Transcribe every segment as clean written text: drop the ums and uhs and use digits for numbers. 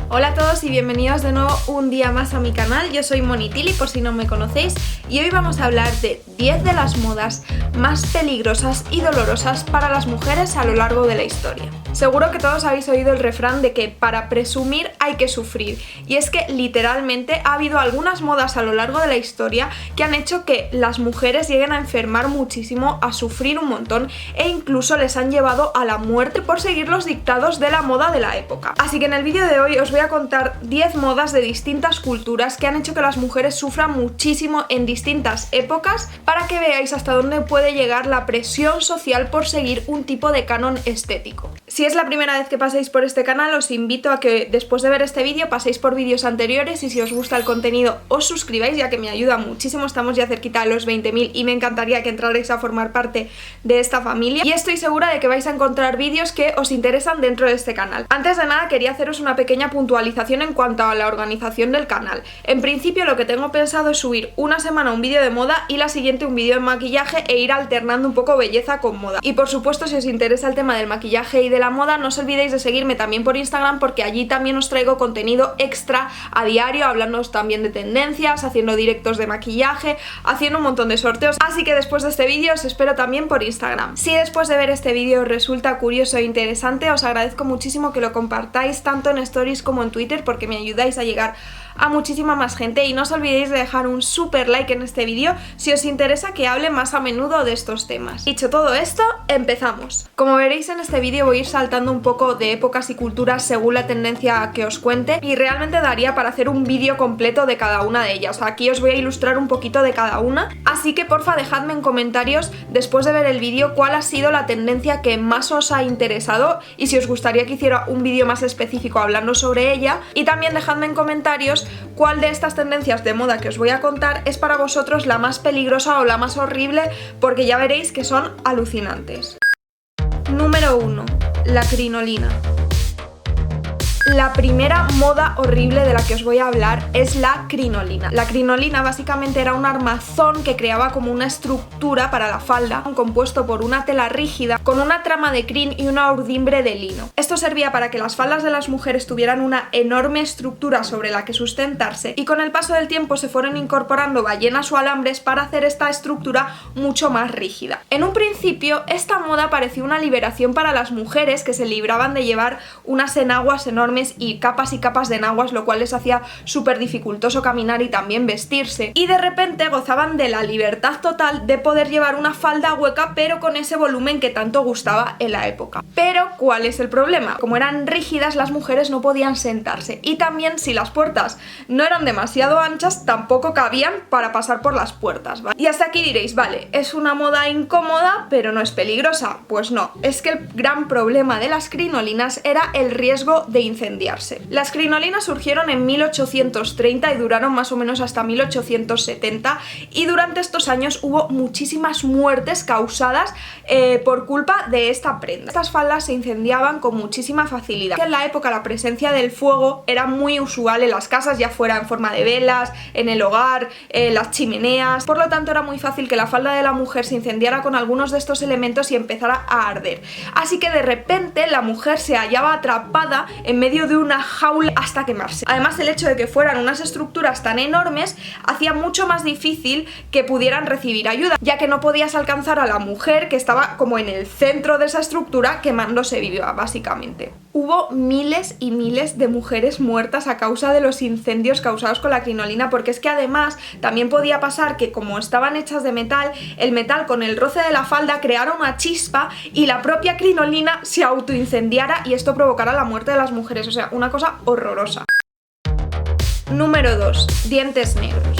Hola a todos y bienvenidos de nuevo un día más a mi canal. Yo soy Monitili, por si no me conocéis, y hoy vamos a hablar de 10 de las modas más peligrosas y dolorosas para las mujeres a lo largo de la historia. Seguro que todos habéis oído el refrán de que para presumir hay que sufrir, y es que literalmente ha habido algunas modas a lo largo de la historia que han hecho que las mujeres lleguen a enfermar muchísimo, a sufrir un montón e incluso les han llevado a la muerte por seguir los dictados de la moda de la época. Así que en el vídeo de hoy os voy a contar 10 modas de distintas culturas que han hecho que las mujeres sufran muchísimo en distintas épocas, para que veáis hasta dónde puede llegar la presión social por seguir un tipo de canon estético. Si es la primera vez que pasáis por este canal, os invito a que después de ver este vídeo paséis por vídeos anteriores, y si os gusta el contenido os suscribáis, ya que me ayuda muchísimo. Estamos ya cerquita de los 20.000 y me encantaría que entrarais a formar parte de esta familia, y estoy segura de que vais a encontrar vídeos que os interesan dentro de este canal. Antes de nada quería haceros una pequeña puntualización en cuanto a la organización del canal. En principio lo que tengo pensado es subir una semana un vídeo de moda y la siguiente un vídeo de maquillaje, e ir alternando un poco belleza con moda. Y por supuesto, si os interesa el tema del maquillaje y de la moda, no os olvidéis de seguirme también por Instagram, porque allí también os traigo contenido extra a diario, hablándoos también de tendencias, haciendo directos de maquillaje, haciendo un montón de sorteos. Así que después de este vídeo os espero también por Instagram. Si después de ver este vídeo os resulta curioso e interesante, os agradezco muchísimo que lo compartáis tanto en stories como en Twitter, porque me ayudáis a llegar a muchísima más gente, y no os olvidéis de dejar un super like en este vídeo si os interesa que hable más a menudo de estos temas. Dicho todo esto, empezamos. Como veréis en este vídeo voy a ir saltando un poco de épocas y culturas según la tendencia que os cuente, y realmente daría para hacer un vídeo completo de cada una de ellas. Aquí os voy a ilustrar un poquito de cada una, así que porfa dejadme en comentarios después de ver el vídeo cuál ha sido la tendencia que más os ha interesado, y si os gustaría que hiciera un vídeo más específico hablando sobre ella. Y también dejadme en comentarios cuál de estas tendencias de moda que os voy a contar es para vosotros la más peligrosa o la más horrible, porque ya veréis que son alucinantes. Número 1. La crinolina. La primera moda horrible de la que os voy a hablar es la crinolina. La crinolina básicamente era un armazón que creaba como una estructura para la falda, compuesto por una tela rígida con una trama de crin y una urdimbre de lino. Esto servía para que las faldas de las mujeres tuvieran una enorme estructura sobre la que sustentarse, y con el paso del tiempo se fueron incorporando ballenas o alambres para hacer esta estructura mucho más rígida. En un principio esta moda parecía una liberación para las mujeres, que se libraban de llevar unas enaguas enormes y capas de enaguas, lo cual les hacía súper dificultoso caminar y también vestirse, y de repente gozaban de la libertad total de poder llevar una falda hueca pero con ese volumen que tanto gustaba en la época. Pero ¿cuál es el problema? Como eran rígidas, las mujeres no podían sentarse, y también si las puertas no eran demasiado anchas tampoco cabían para pasar por las puertas, ¿vale? Y hasta aquí diréis, vale, es una moda incómoda pero no es peligrosa. Pues no, es que el gran problema de las crinolinas era el riesgo de incendiarse. Las crinolinas surgieron en 1830 y duraron más o menos hasta 1870, y durante estos años hubo muchísimas muertes causadas por culpa de esta prenda. Estas faldas se incendiaban con muchísima facilidad. En la época la presencia del fuego era muy usual en las casas, ya fuera en forma de velas, en el hogar, las chimeneas. Por lo tanto era muy fácil que la falda de la mujer se incendiara con algunos de estos elementos y empezara a arder. Así que de repente la mujer se hallaba atrapada en medio de una jaula hasta quemarse. Además, el hecho de que fueran unas estructuras tan enormes hacía mucho más difícil que pudieran recibir ayuda, ya que no podías alcanzar a la mujer, que estaba como en el centro de esa estructura quemándose viva, básicamente. Hubo miles y miles de mujeres muertas a causa de los incendios causados con la crinolina, porque es que además también podía pasar que, como estaban hechas de metal, el metal con el roce de la falda creara una chispa y la propia crinolina se autoincendiara, y esto provocara la muerte de las mujeres. O sea, una cosa horrorosa. Número 2. Dientes negros.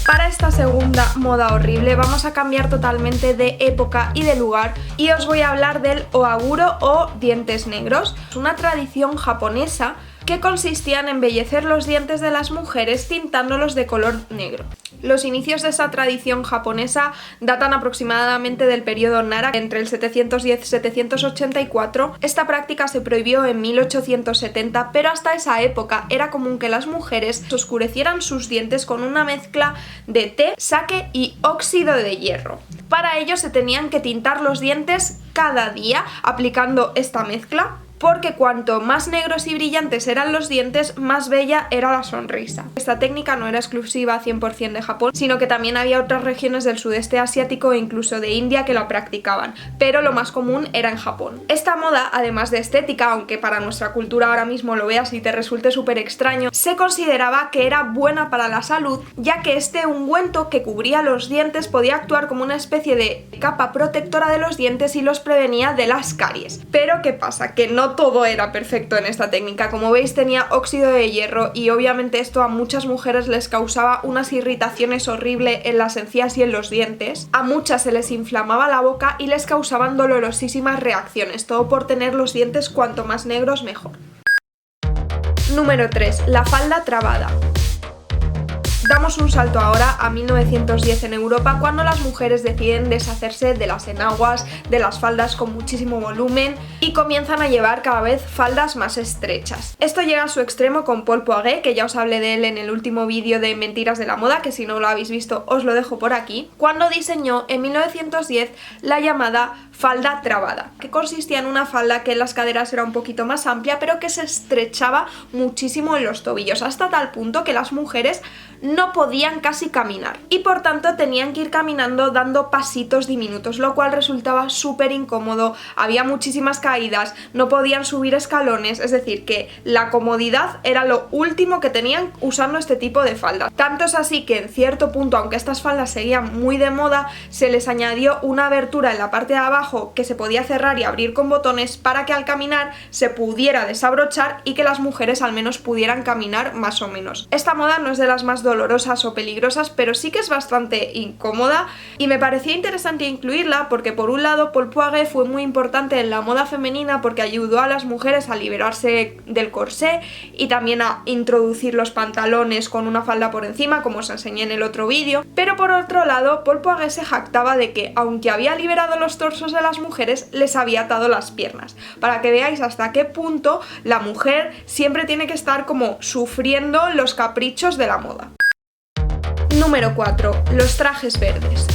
Para esta segunda moda horrible vamos a cambiar totalmente de época y de lugar, y os voy a hablar del oaguro o dientes negros. Es una tradición japonesa que consistía en embellecer los dientes de las mujeres tintándolos de color negro. Los inicios de esta tradición japonesa datan aproximadamente del periodo Nara, entre el 710 y 784. Esta práctica se prohibió en 1870, pero hasta esa época era común que las mujeres oscurecieran sus dientes con una mezcla de té, sake y óxido de hierro. Para ello se tenían que tintar los dientes cada día aplicando esta mezcla, porque cuanto más negros y brillantes eran los dientes, más bella era la sonrisa. Esta técnica no era exclusiva 100% de Japón, sino que también había otras regiones del sudeste asiático e incluso de India que la practicaban, pero lo más común era en Japón. Esta moda, además de estética, aunque para nuestra cultura ahora mismo lo veas y te resulte súper extraño, se consideraba que era buena para la salud, ya que este ungüento que cubría los dientes podía actuar como una especie de capa protectora de los dientes y los prevenía de las caries. Pero ¿qué pasa? Que no todo era perfecto en esta técnica. Como veis, tenía óxido de hierro y obviamente esto a muchas mujeres les causaba unas irritaciones horribles en las encías y en los dientes. A muchas se les inflamaba la boca y les causaban dolorosísimas reacciones, todo por tener los dientes cuanto más negros mejor. Número 3. La falda trabada. Damos un salto ahora a 1910 en Europa, cuando las mujeres deciden deshacerse de las enaguas, de las faldas con muchísimo volumen y comienzan a llevar cada vez faldas más estrechas. Esto llega a su extremo con Paul Poiret, que ya os hablé de él en el último vídeo de Mentiras de la moda, que si no lo habéis visto os lo dejo por aquí, cuando diseñó en 1910 la llamada falda trabada, que consistía en una falda que en las caderas era un poquito más amplia, pero que se estrechaba muchísimo en los tobillos, hasta tal punto que las mujeres no podían casi caminar y por tanto tenían que ir caminando dando pasitos diminutos, lo cual resultaba súper incómodo, había muchísimas caídas, no podían subir escalones, es decir, que la comodidad era lo último que tenían usando este tipo de faldas. Tanto es así que en cierto punto, aunque estas faldas seguían muy de moda, se les añadió una abertura en la parte de abajo que se podía cerrar y abrir con botones para que al caminar se pudiera desabrochar y que las mujeres al menos pudieran caminar más o menos. Esta moda no es de las más dolorosas o peligrosas, pero sí que es bastante incómoda y me parecía interesante incluirla porque por un lado Paul Poiret fue muy importante en la moda femenina porque ayudó a las mujeres a liberarse del corsé y también a introducir los pantalones con una falda por encima, como os enseñé en el otro vídeo, pero por otro lado Paul Poiret se jactaba de que aunque había liberado los torsos de las mujeres, les había atado las piernas, para que veáis hasta qué punto la mujer siempre tiene que estar como sufriendo los caprichos de la moda. Número 4. Los trajes verdes.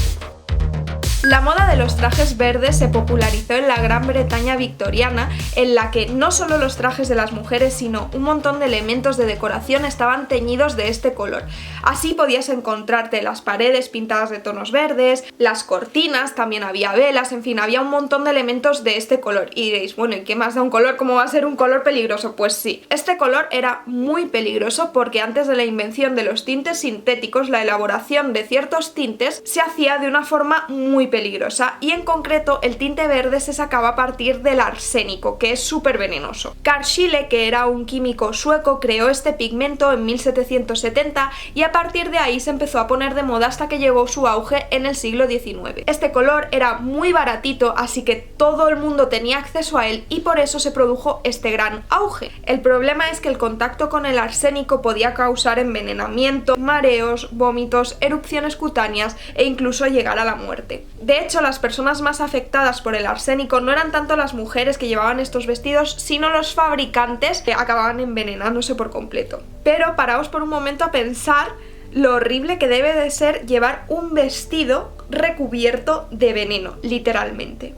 La moda de los trajes verdes se popularizó en la Gran Bretaña victoriana, en la que no solo los trajes de las mujeres, sino un montón de elementos de decoración estaban teñidos de este color. Así podías encontrarte las paredes pintadas de tonos verdes, las cortinas, también había velas, en fin, había un montón de elementos de este color. Y diréis, bueno, ¿y qué más da un color? ¿Cómo va a ser un color peligroso? Pues sí, este color era muy peligroso porque antes de la invención de los tintes sintéticos, la elaboración de ciertos tintes se hacía de una forma muy peligrosa y en concreto el tinte verde se sacaba a partir del arsénico, que es súper venenoso. Carl Scheele, que era un químico sueco, creó este pigmento en 1770 y a partir de ahí se empezó a poner de moda hasta que llegó su auge en el siglo XIX. Este color era muy baratito, así que todo el mundo tenía acceso a él y por eso se produjo este gran auge. El problema es que el contacto con el arsénico podía causar envenenamiento, mareos, vómitos, erupciones cutáneas e incluso llegar a la muerte. De hecho, las personas más afectadas por el arsénico no eran tanto las mujeres que llevaban estos vestidos, sino los fabricantes que acababan envenenándose por completo. Pero paraos por un momento a pensar lo horrible que debe de ser llevar un vestido recubierto de veneno, literalmente.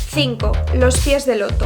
5. Los pies de loto.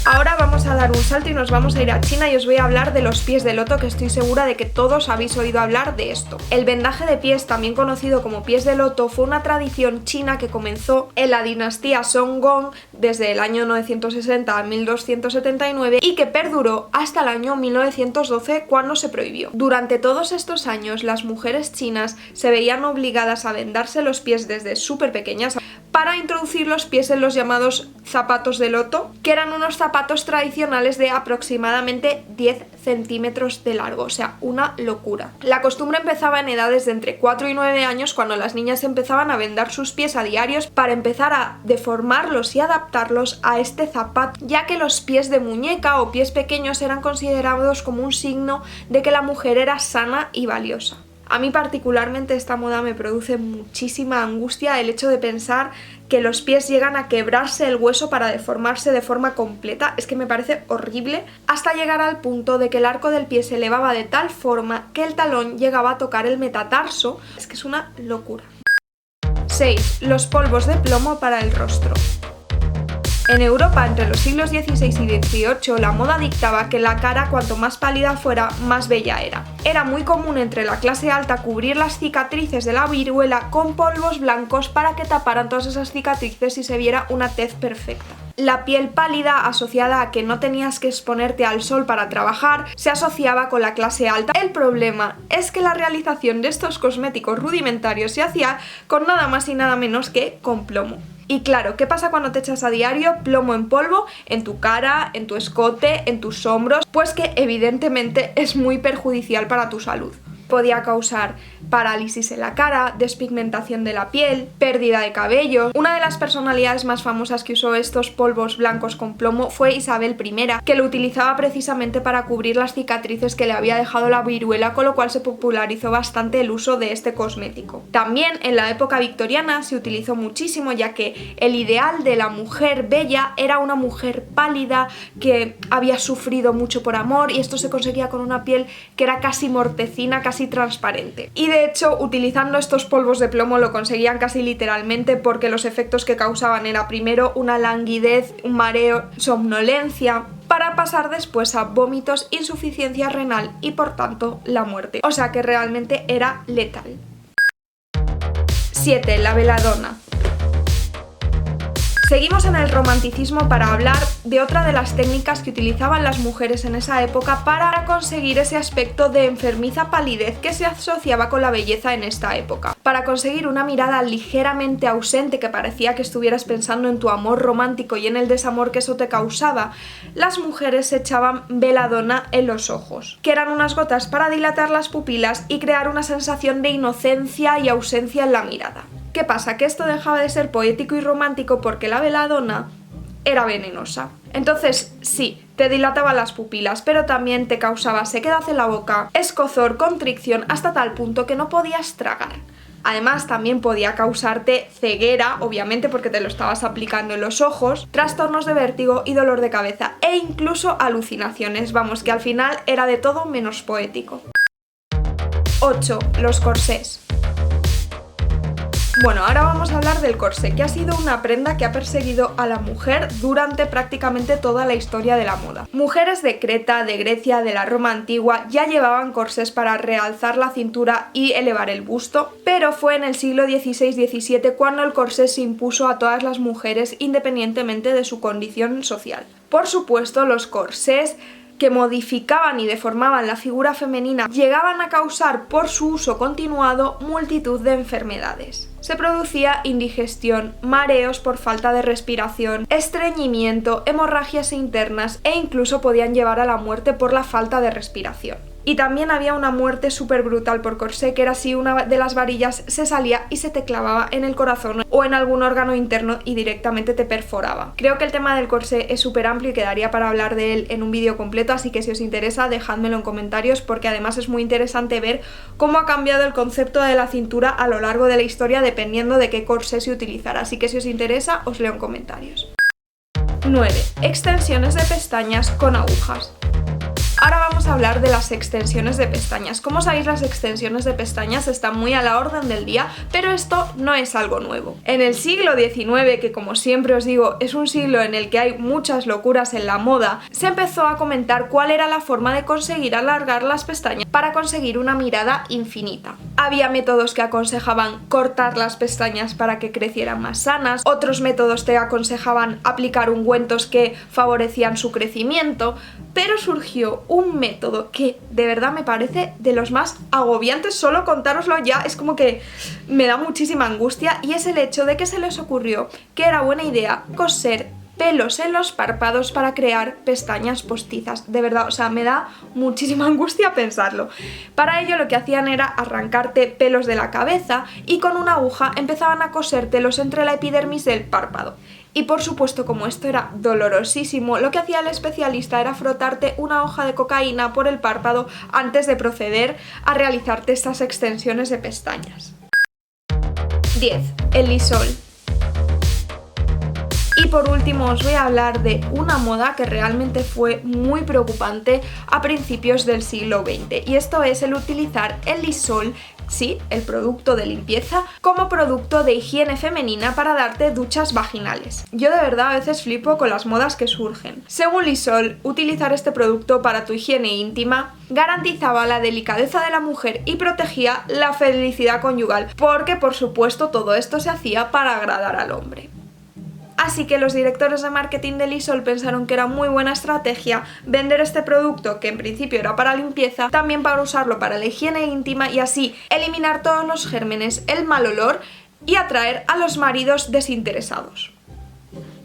Ahora vamos a dar un salto y nos vamos a ir a China y os voy a hablar de los pies de loto, que estoy segura de que todos habéis oído hablar de esto. El vendaje de pies, también conocido como pies de loto, fue una tradición china que comenzó en la dinastía Songgong desde el año 960 a 1279 y que perduró hasta el año 1912 cuando se prohibió. Durante todos estos años las mujeres chinas se veían obligadas a vendarse los pies desde súper pequeñas para introducir los pies en los llamados zapatos de loto, que eran unos zapatos tradicionales de aproximadamente 10 centímetros de largo, o sea, una locura. La costumbre empezaba en edades de entre 4 y 9 años, cuando las niñas empezaban a vendar sus pies a diarios para empezar a deformarlos y adaptarlos a este zapato, ya que los pies de muñeca o pies pequeños eran considerados como un signo de que la mujer era sana y valiosa. A mí particularmente esta moda me produce muchísima angustia, el hecho de pensar que los pies llegan a quebrarse el hueso para deformarse de forma completa, es que me parece horrible, hasta llegar al punto de que el arco del pie se elevaba de tal forma que el talón llegaba a tocar el metatarso, es que es una locura. 6. Los polvos de plomo para el rostro. En Europa, entre los siglos XVI y XVIII, la moda dictaba que la cara cuanto más pálida fuera, más bella era. Era muy común entre la clase alta cubrir las cicatrices de la viruela con polvos blancos para que taparan todas esas cicatrices y se viera una tez perfecta. La piel pálida, asociada a que no tenías que exponerte al sol para trabajar, se asociaba con la clase alta. El problema es que la realización de estos cosméticos rudimentarios se hacía con nada más y nada menos que con plomo. Y claro, ¿qué pasa cuando te echas a diario plomo en polvo en tu cara, en tu escote, en tus hombros? Pues que evidentemente es muy perjudicial para tu salud. Podía causar parálisis en la cara, despigmentación de la piel, pérdida de cabello. Una de las personalidades más famosas que usó estos polvos blancos con plomo fue Isabel I, que lo utilizaba precisamente para cubrir las cicatrices que le había dejado la viruela, con lo cual se popularizó bastante el uso de este cosmético. También en la época victoriana se utilizó muchísimo, ya que el ideal de la mujer bella era una mujer pálida que había sufrido mucho por amor, y esto se conseguía con una piel que era casi mortecina, casi transparente. Y de hecho, utilizando estos polvos de plomo lo conseguían casi literalmente, porque los efectos que causaban era primero una languidez, un mareo, somnolencia, para pasar después a vómitos, insuficiencia renal y por tanto la muerte. O sea que realmente era letal. 7. La beladona. Seguimos en el romanticismo para hablar de otra de las técnicas que utilizaban las mujeres en esa época para conseguir ese aspecto de enfermiza palidez que se asociaba con la belleza en esta época. Para conseguir una mirada ligeramente ausente, que parecía que estuvieras pensando en tu amor romántico y en el desamor que eso te causaba, las mujeres se echaban beladona en los ojos, que eran unas gotas para dilatar las pupilas y crear una sensación de inocencia y ausencia en la mirada. ¿Qué pasa? Que esto dejaba de ser poético y romántico porque la beladona era venenosa. Entonces, sí, te dilataba las pupilas, pero también te causaba sequedad en la boca, escozor, constricción, hasta tal punto que no podías tragar. Además, también podía causarte ceguera, obviamente porque te lo estabas aplicando en los ojos, trastornos de vértigo y dolor de cabeza, e incluso alucinaciones. Vamos, que al final era de todo menos poético. 8. Los corsés. Bueno, ahora vamos a hablar del corsé, que ha sido una prenda que ha perseguido a la mujer durante prácticamente toda la historia de la moda. Mujeres de Creta, de Grecia, de la Roma antigua ya llevaban corsés para realzar la cintura y elevar el busto, pero fue en el siglo XVI-XVII cuando el corsé se impuso a todas las mujeres independientemente de su condición social. Por supuesto, los corsés que modificaban y deformaban la figura femenina llegaban a causar por su uso continuado multitud de enfermedades. Se producía indigestión, mareos por falta de respiración, estreñimiento, hemorragias internas e incluso podían llevar a la muerte por la falta de respiración. Y también había una muerte súper brutal por corsé, que era si una de las varillas se salía y se te clavaba en el corazón o en algún órgano interno y directamente te perforaba. Creo que el tema del corsé es súper amplio y quedaría para hablar de él en un vídeo completo, así que si os interesa dejádmelo en comentarios, porque además es muy interesante ver cómo ha cambiado el concepto de la cintura a lo largo de la historia dependiendo de qué corsé se utilizara, así que si os interesa os leo en comentarios. 9. Extensiones de pestañas con agujas. Ahora vamos a hablar de las extensiones de pestañas. Como sabéis, las extensiones de pestañas están muy a la orden del día, pero esto no es algo nuevo. En el siglo XIX, que como siempre os digo, es un siglo en el que hay muchas locuras en la moda, se empezó a comentar cuál era la forma de conseguir alargar las pestañas para conseguir una mirada infinita. Había métodos que aconsejaban cortar las pestañas para que crecieran más sanas, otros métodos te aconsejaban aplicar ungüentos que favorecían su crecimiento, pero surgió un método que de verdad me parece de los más agobiantes. Solo contároslo ya es como que me da muchísima angustia, y es el hecho de que se les ocurrió que era buena idea coser pelos en los párpados para crear pestañas postizas. De verdad, o sea, me da muchísima angustia pensarlo. Para ello lo que hacían era arrancarte pelos de la cabeza y con una aguja empezaban a cosértelos entre la epidermis del párpado. Y por supuesto, como esto era dolorosísimo, lo que hacía el especialista era frotarte una hoja de cocaína por el párpado antes de proceder a realizarte estas extensiones de pestañas. 10. El lisol. Y por último os voy a hablar de una moda que realmente fue muy preocupante a principios del siglo XX, y esto es el utilizar el Lysol, sí, el producto de limpieza, como producto de higiene femenina para darte duchas vaginales. Yo de verdad a veces flipo con las modas que surgen. Según Lysol, utilizar este producto para tu higiene íntima garantizaba la delicadeza de la mujer y protegía la felicidad conyugal, porque por supuesto todo esto se hacía para agradar al hombre. Así que los directores de marketing de Lysol pensaron que era muy buena estrategia vender este producto, que en principio era para limpieza, también para usarlo para la higiene íntima y así eliminar todos los gérmenes, el mal olor y atraer a los maridos desinteresados.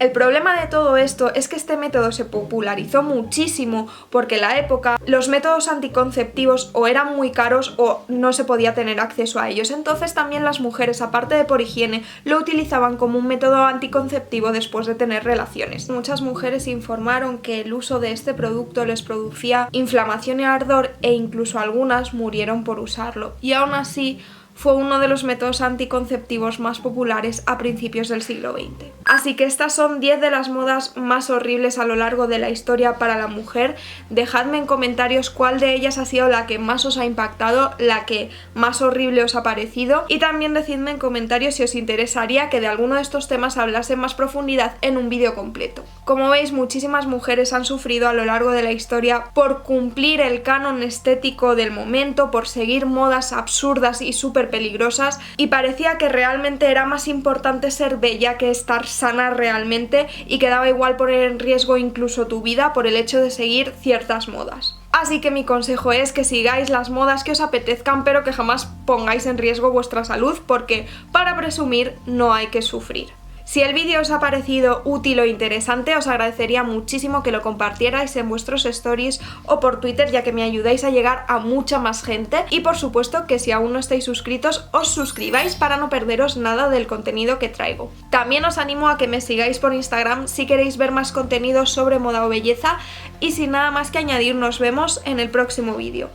El problema de todo esto es que este método se popularizó muchísimo porque en la época los métodos anticonceptivos o eran muy caros o no se podía tener acceso a ellos. Entonces también las mujeres, aparte de por higiene, lo utilizaban como un método anticonceptivo después de tener relaciones. Muchas mujeres informaron que el uso de este producto les producía inflamación y ardor e incluso algunas murieron por usarlo. Y aún así fue uno de los métodos anticonceptivos más populares a principios del siglo XX. Así que estas son 10 de las modas más horribles a lo largo de la historia para la mujer. Dejadme en comentarios cuál de ellas ha sido la que más os ha impactado, la que más horrible os ha parecido, y también decidme en comentarios si os interesaría que de alguno de estos temas hablase en más profundidad en un vídeo completo. Como veis, muchísimas mujeres han sufrido a lo largo de la historia por cumplir el canon estético del momento, por seguir modas absurdas y súper peligrosas, y parecía que realmente era más importante ser bella que estar sana realmente, y que daba igual poner en riesgo incluso tu vida por el hecho de seguir ciertas modas. Así que mi consejo es que sigáis las modas que os apetezcan, pero que jamás pongáis en riesgo vuestra salud, porque para presumir no hay que sufrir. Si el vídeo os ha parecido útil o interesante, os agradecería muchísimo que lo compartierais en vuestros stories o por Twitter, ya que me ayudáis a llegar a mucha más gente. Y por supuesto que si aún no estáis suscritos, os suscribáis para no perderos nada del contenido que traigo. También os animo a que me sigáis por Instagram si queréis ver más contenido sobre moda o belleza. Y sin nada más que añadir, nos vemos en el próximo vídeo.